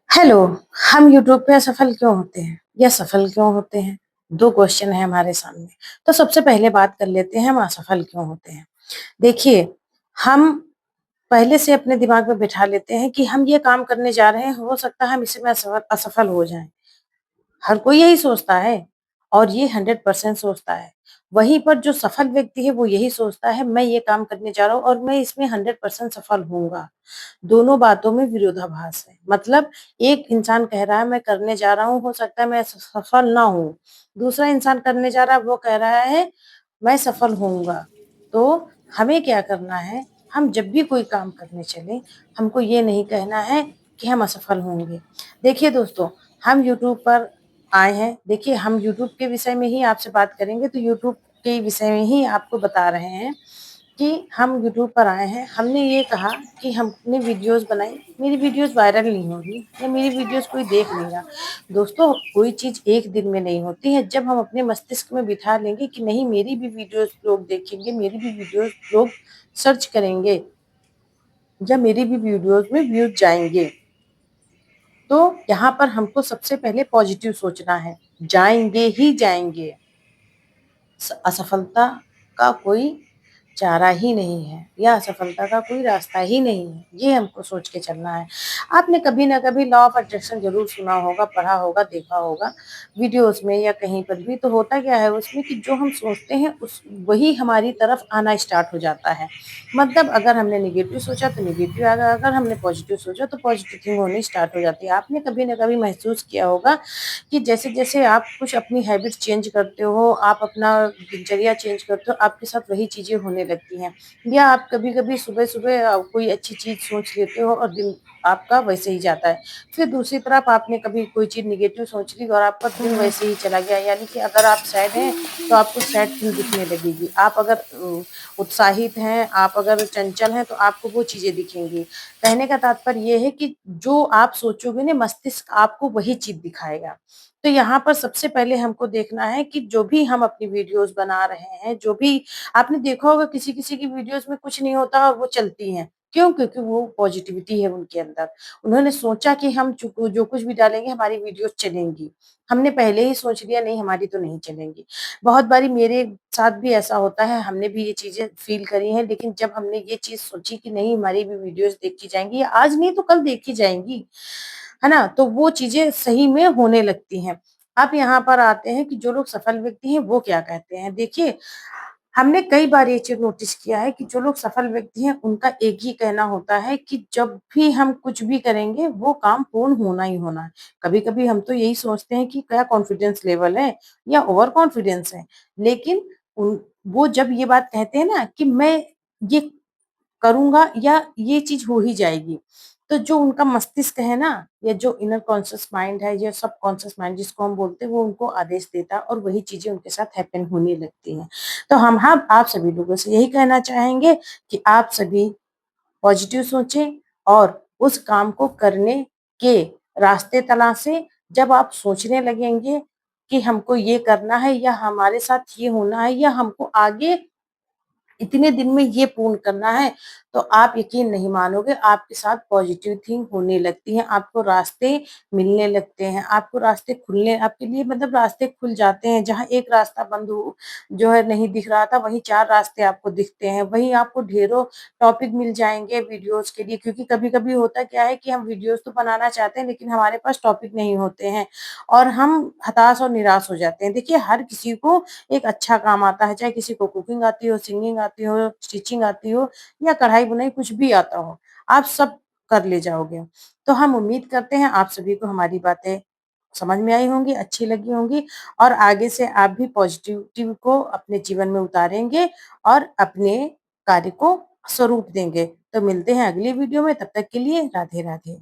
Hello, हम YouTube पे असफल क्यों होते हैं या सफल क्यों होते हैं? 2 क्वेश्चन है हमारे सामने। तो सबसे पहले बात कर लेते हैं हम असफल क्यों होते हैं। देखिए, हम पहले से अपने दिमाग में बिठा लेते हैं कि हम ये काम करने जा रहे हैं, हो सकता है हम इसमें असफल हो जाएँ। हर कोई यही सोचता है और ये 100% सोचता है। वहीं पर जो सफल व्यक्ति है वो यही सोचता है मैं ये काम करने जा रहा हूँ और मैं इसमें 100% सफल होऊँगा। दोनों बातों में विरोधाभास है। मतलब एक इंसान कह रहा है मैं करने जा रहा हूँ, हो सकता है मैं सफल ना हूँ। दूसरा इंसान करने जा रहा है वो कह रहा है मैं सफल होऊँगा। तो हमें क्या करना है, हम जब भी कोई काम करने चलें, हमको ये नहीं कहना है कि हम असफल होंगे। देखिए दोस्तों, हम यूट्यूब पर आए हैं। देखिए हम यूट्यूब के विषय में ही आपसे बात करेंगे तो यूट्यूब के विषय में ही आपको बता रहे हैं कि हम यूट्यूब पर आए हैं। हमने ये कहा कि हमने वीडियोज़ बनाई, मेरी वीडियोज़ वायरल नहीं होगी या मेरी वीडियोज़ कोई देख नहीं रहा। दोस्तों, कोई चीज़ एक दिन में नहीं होती है। जब हम अपने मस्तिष्क में बिठा लेंगे कि नहीं मेरी भी वीडियोज़ लोग देखेंगे, मेरी भी वीडियोज़ लोग सर्च करेंगे या मेरी भी वीडियोज़ में व्यूज़ जाएँगे। तो यहाँ पर हमको सबसे पहले पॉजिटिव सोचना है, जाएँगे ही जाएँगे। असफलता का कोई चारा ही नहीं है या असफलता का कोई रास्ता ही नहीं है, ये हमको सोच के चलना है। आपने कभी ना कभी लॉ ऑफ अट्रैक्शन ज़रूर सुना होगा, पढ़ा होगा, देखा होगा वीडियोज़ में या कहीं पर भी। तो होता क्या है उसमें कि जो हम सोचते हैं उस वही हमारी तरफ आना स्टार्ट हो जाता है। मतलब अगर हमने नेगेटिव सोचा तो नेगेटिव आएगा, अगर हमने पॉजिटिव सोचा तो पॉजिटिव थिंग होनी स्टार्ट हो जाती है। आपने कभी ना कभी महसूस किया होगा कि जैसे-जैसे आप कुछ अपनी हैबिट चेंज करते हो, आप अपना दिनचर्या चेंज करते हो, आपके साथ वही चीज़ें होने लगती हैं। या आप कभी-कभी सुबह-सुबह कोई अच्छी चीज़ सोच लेते हो और दिन आपका वैसे ही जाता है। फिर दूसरी तरफ आपने कभी कोई चीज़ नेगेटिव सोच ली और आपका दिन वैसे ही चला गया। यानी कि अगर आप सैड हैं, तो आपको सैड फील दिखने लगेगी। आप अगर उत्साहित हैं, आप अगर चंचल हैं, तो आपको वो चीज़ें दिखेंगी। कहने का तात्पर्य ये है कि जो आप सोचोगे ना मस्तिष्क आपको वही चीज़ दिखाएगा। तो यहाँ पर सबसे पहले हमको देखना है कि जो भी हम अपनी वीडियोज़ बना रहे हैं, जो भी आपने देखा होगा किसी-किसी की वीडियोज़ में कुछ नहीं होता और वो चलती हैं। क्यों? क्योंकि वो पॉजिटिविटी है उनके अंदर। उन्होंने सोचा कि हम जो कुछ भी डालेंगे हमारी वीडियोज़ चलेंगी। हमने पहले ही सोच लिया नहीं हमारी तो नहीं चलेंगी। बहुत बारी मेरे साथ भी ऐसा होता है, हमने भी ये चीज़ें फ़ील करी हैं, लेकिन जब हमने ये चीज़ सोची कि नहीं हमारी भी वीडियोज़ देखी जाएँगी, आज नहीं तो कल देखी जाएँगी, है ना? तो वो चीज़ें सही में होने लगती हैं। अब यहाँ पर आते हैं कि जो लोग सफल व्यक्ति हैं, वो क्या कहते हैं? देखिए, हमने कई बार ये चीज़ नोटिस किया है कि जो लोग सफल व्यक्ति हैं, उनका एक ही कहना होता है कि जब भी हम कुछ भी करेंगे, वो काम पूर्ण होना ही होना है। कभी-कभी हम तो यही सोचते हैं कि क्या कॉन्फिडेंस लेवल है या ओवर कॉन्फिडेंस है। लेकिन उन वो जब ये बात कहते हैं ना कि मैं ये करूँगा या ये चीज़ हो ही जाएगी। तो जो उनका मस्तिष्क है ना या जो इनर कॉन्शियस माइंड है या सबकॉन्शियस माइंड जिसको हम बोलते हैं वो उनको आदेश देता है और वही चीज़ें उनके साथ हैपन होने लगती हैं। तो हम आप सभी लोगों से यही कहना चाहेंगे कि आप सभी पॉजिटिव सोचें और उस काम को करने के रास्ते तलाशें। जब आप सोचने लगेंगे कि हमको ये करना है या हमारे साथ ये होना है या हमको आगे इतने दिन में ये पूर्ण करना है, तो आप यकीन नहीं मानोगे आपके साथ पॉजिटिव थिंग होने लगती है, आपको रास्ते मिलने लगते हैं, आपको रास्ते खुलने आपके लिए मतलब रास्ते खुल जाते हैं, जहाँ एक रास्ता बंद हो जो है नहीं दिख रहा था, वहीं 4 रास्ते आपको दिखते हैं, वहीं आपको ढेरों टॉपिक मिल जाएँगे वीडियोज़ के लिए क्योंकि कभी-कभी होता क्या है कि हम वीडियोज़ तो बनाना चाहते हैं, लेकिन हमारे पास टॉपिक नहीं होते हैं और हम हताश और निराश हो जाते हैं। देखिए, हर किसी को एक अच्छा काम आता है, चाहे किसी को कुकिंग आती हो, सिंगिंग आती हो, स्टिचिंग आती हो या कढ़ाई-बुनाई कुछ भी आता हो, आप सब कर ले जाओगे। तो हम उम्मीद करते हैं आप सभी को हमारी बातें समझ में आई होंगी, अच्छी लगी होंगी और आगे से आप भी पॉजिटिविटी को अपने जीवन में उतारेंगे और अपने कार्य को स्वरूप देंगे। तो मिलते हैं अगली वीडियो में, तब तक के लिए राधे-राधे।